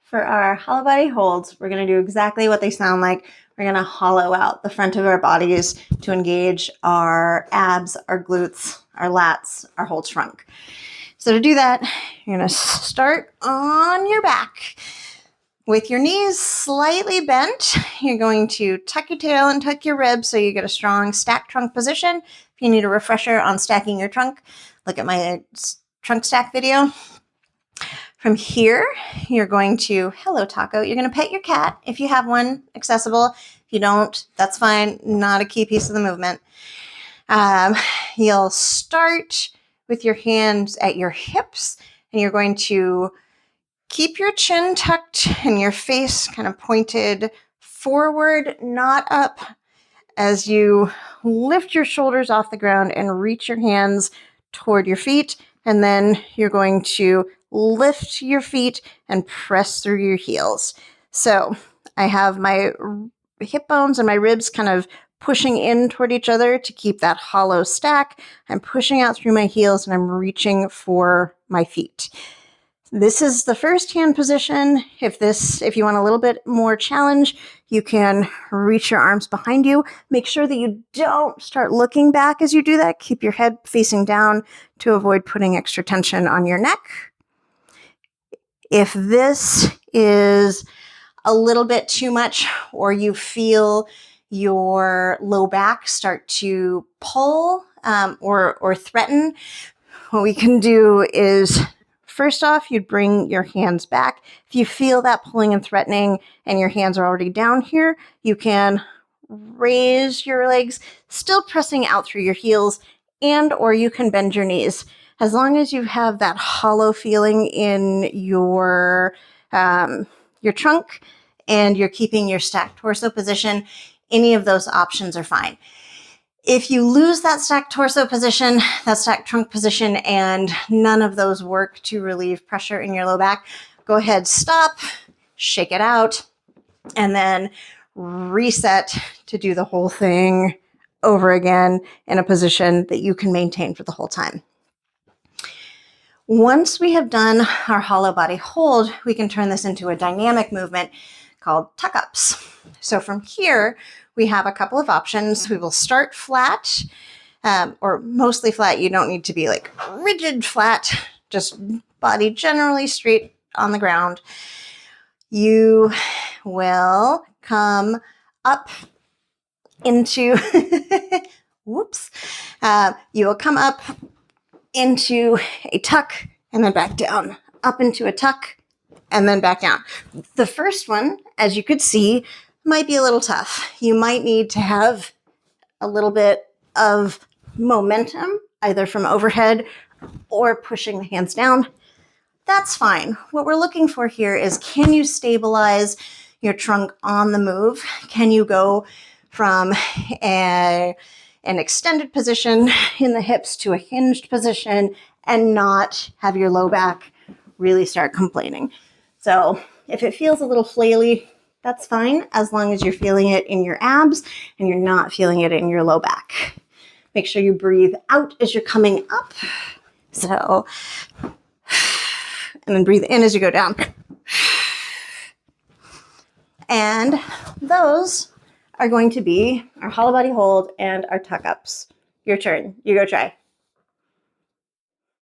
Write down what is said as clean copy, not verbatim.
For our hollow body holds, we're going to do exactly what they sound like. We're going to hollow out the front of our bodies to engage our abs, our glutes, our lats, our whole trunk. So to do that, you're going to start on your back. With your knees slightly bent, you're going to tuck your tail and tuck your ribs so you get a strong stacked trunk position. If you need a refresher on stacking your trunk, look at my trunk stack video. From here, you're going to, hello taco, you're going to pet your cat if you have one accessible. If you don't, that's fine, not a key piece of the movement. You'll start with your hands at your hips, and you're going to keep your chin tucked and your face kind of pointed forward, not up, as you lift your shoulders off the ground and reach your hands toward your feet. And then you're going to lift your feet and press through your heels. So I have my hip bones and my ribs kind of pushing in toward each other to keep that hollow stack. I'm pushing out through my heels and I'm reaching for my feet. This is the first hand position. If you want a little bit more challenge, you can reach your arms behind you. Make sure that you don't start looking back as you do that. Keep your head facing down to avoid putting extra tension on your neck. If this is a little bit too much, or you feel your low back start to pull or threaten, what we can do is, first off, you'd bring your hands back. If you feel that pulling and threatening and your hands are already down here, you can raise your legs, still pressing out through your heels, and or you can bend your knees. As long as you have that hollow feeling in your trunk and you're keeping your stacked torso position, any of those options are fine. If you lose that stacked torso position, that stacked trunk position, and none of those work to relieve pressure in your low back, go ahead, stop, shake it out, and then reset to do the whole thing over again in a position that you can maintain for the whole time. Once we have done our hollow body hold, we can turn this into a dynamic movement called tuck-ups. So from here, we have a couple of options. We will start flat, or mostly flat. You don't need to be like rigid flat, just body generally straight on the ground. You will come up into, whoops, you will come up into a tuck and then back down, up into a tuck and then back down. The first one, as you could see, might be a little tough. You might need to have a little bit of momentum, either from overhead or pushing the hands down. That's fine. What we're looking for here is, can you stabilize your trunk on the move? Can you go from an extended position in the hips to a hinged position and not have your low back really start complaining? So if it feels a little flaily, that's fine, as long as you're feeling it in your abs and you're not feeling it in your low back. Make sure you breathe out as you're coming up. So, and then breathe in as you go down. And those are going to be our hollow body hold and our tuck ups. Your turn. You go try.